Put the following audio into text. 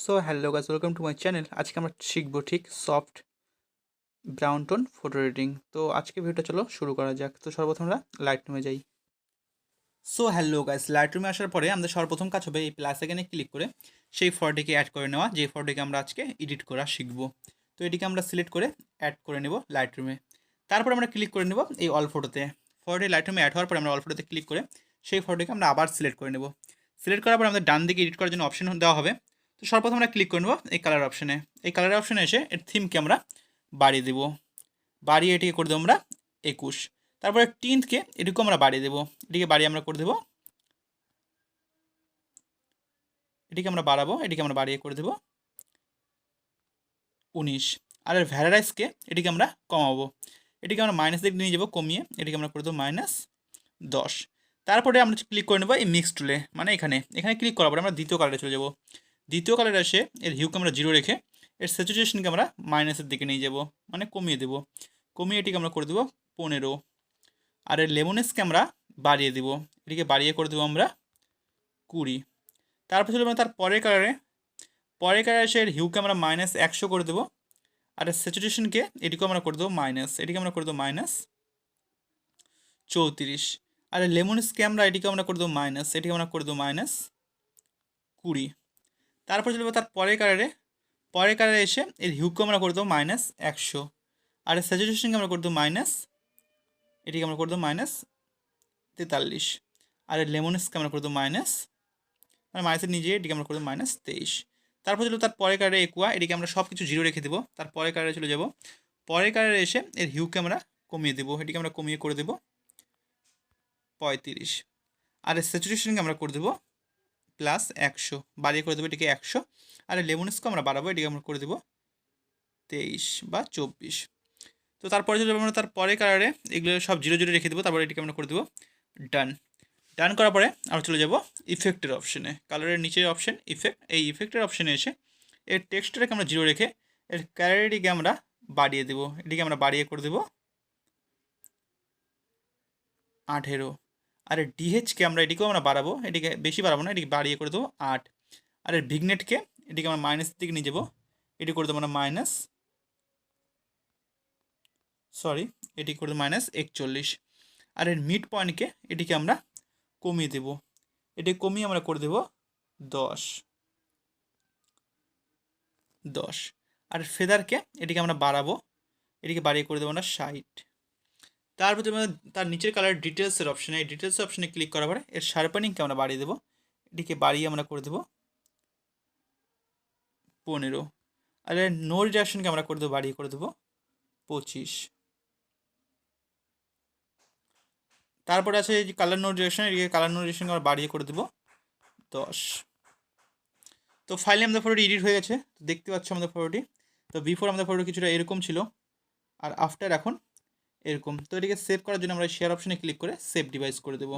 So hello guys, welcome to my channel. আজকে আমরা শিখবো ঠিক soft brown tone photo editing. তো আজকে ভিডিওটা চলো শুরু করা যাক। তো সর্বপ্রথম আমরা লাইট রুমে যাই। সো হ্যালো গাইস, লাইট রুমে আসার পরে আমাদের সর্বপ্রথম কাজ হবে এই প্লাস আইকনে ক্লিক করে সেই ফটোটিকে অ্যাড করে নেওয়া, যে ফটোটিকে আমরা আজকে এডিট করা শিখবো। তো এটিকে আমরা সিলেক্ট করে অ্যাড করে নেব লাইট রুমে। তারপর আমরা ক্লিক করে নেব এই অল ফটোতে। ফটোটি লাইট রুমে অ্যাড হওয়ার পরে আমরা অল ফটোতে ক্লিক করে সেই ফটোটিকে আমরা আবার সিলেক্ট করে নেব। সিলেক্ট করার পর আমাদের ডান দিকে এডিট করার জন্য অপশন দেওয়া হবে। তো সর্বপ্রথম আমরা ক্লিক করে নেব এই কালার অপশনে। এই কালার অপশনে এসে এর থিমকে আমরা বাড়িয়ে দেবো। বাড়িয়ে এটিকে করে দেবো আমরা 21। তারপরে টিন্থকে এটুকু আমরা বাড়িয়ে দেবো। এটিকে বাড়িয়ে আমরা করে দেবো, এটিকে আমরা বাড়াবো, এটিকে আমরা বাড়িয়ে করে দেবো 19। আর এর ভ্যারারাইজকে এটিকে আমরা কমাবো, এটিকে আমরা মাইনাস দিকে নিয়ে যাবো, কমিয়ে এটিকে আমরা করে দেবো -10। তারপরে আমরা ক্লিক করে নেবো এই মিক্স টুলে, মানে এখানে এখানে ক্লিক করার পরে আমরা দ্বিতীয় কালারে চলে যাবো। দ্বিতীয় কালারে এসে এর হিউকে আমরা 0 রেখে এর স্যাচুরেশনকে আমরা মাইনাসের দিকে নিয়ে যাবো, মানে কমিয়ে দেবো। কমিয়ে এটিকে আমরা করে দেবো 15। আর এর লেমনেসকে আমরা বাড়িয়ে দেবো, এটিকে বাড়িয়ে করে দেবো আমরা 20। তারপর চলে আমরা তার পরের কালারে এসে এর হিউকে আমরা -100 করে দেবো। আর এর স্যাচুরেশনকে এটিকেও আমরা করে দেবো মাইনাস, এটিকে আমরা করে দেবো -34। আর এর লেমনেসকে আমরা এটিকে আমরা করে দেবো মাইনাস, এটিকে আমরা করে দেবো -20। তারপর চলে যাবো তার পরের কালারে এসে এর হিউকে আমরা করে দেবো -100। আর এর স্যাচুরেশনকে আমরা করে দেবো এটিকে আমরা করে দেবো -43। আর এর লেমনেসকে আমরা করে দেবো মানে মাইনাসের নিজে এটিকে আমরা করে দেবো -23। তারপর চলো তার পরের কালারে একুয়া, এটিকে আমরা সব কিছু 0 রেখে দেবো। তার পরের কালারে চলে যাব। পরের কালারে এসে এর হিউকে আমরা কমিয়ে দেবো, এটিকে আমরা কমিয়ে করে দেবো 35। আর এর স্যাচুরেশনকে আমরা করে দেবো +100, বাড়িয়ে করে দেবো এটিকে 100। আর এর লেমনেসকে আমরা বাড়াবো, এটিকে আমরা করে দেবো 23 বা 24। তো তারপরে চলে যাবো আমরা তার পরের কালারে, এগুলো সব 0 রেখে দেবো। তারপরে এটিকে আমরা করে দেবো ডান। ডান করার পরে আমরা চলে যাব ইফেক্টের অপশনে, কালারের নিচের অপশন ইফেক্ট। এই ইফেক্টের অপশনে এসে এর টেক্সটটাকে আমরা 0 রেখে এর ক্যালারিটিকে আমরা বাড়িয়ে দেবো, এটিকে আমরা বাড়িয়ে করে দেবো 18। আর এর ডিএইচকে আমরা এটিকেও আমরা বাড়াবো, এটিকে বেশি বাড়াবো না, এটিকে বাড়িয়ে করে দেবো 8। আর এর ভিগনেটকে এটিকে আমরা মাইনাসের দিকে নিয়ে যাবো, এটি করে দেবো আমরা এটি করে দেবো -41। আর এর মিড পয়েন্টকে এটিকে আমরা কমিয়ে দেবো, এটি কমিয়ে আমরা করে দেবো 10। আর ফেদারকে এটিকে আমরা বাড়াবো, এটিকে বাড়িয়ে করে দেবো আমরা 60। তারপর তার নিচের কালার ডিটেলসের অপশানে, এই ডিটেলস অপশানে ক্লিক করার পরে এর শার্পেনিংকে আমরা বাড়িয়ে দেবো, এটিকে বাড়িয়ে আমরা করে দেবো 15। আর এর নো রিডাকশনকে আমরা করে দেবো, বাড়িয়ে করে দেবো 25। তারপরে আছে এই যে কালার নো রিডাকশন, এটিকে কালার নো রিডাকশনকে আমরা বাড়িয়ে করে দেবো 10। তো ফাইনালি আমাদের ফটোটি এডিট হয়ে গেছে, তো দেখতে পাচ্ছ আমাদের ফটোটি। তো বিফোর আমাদের ফটোটি কিছুটা এরকম ছিল, আর আফটার এখন এরকম। তো এটিকে সেভ করার জন্য আমরা শেয়ার অপশনে ক্লিক করে সেভ ডিভাইস করে দেবো।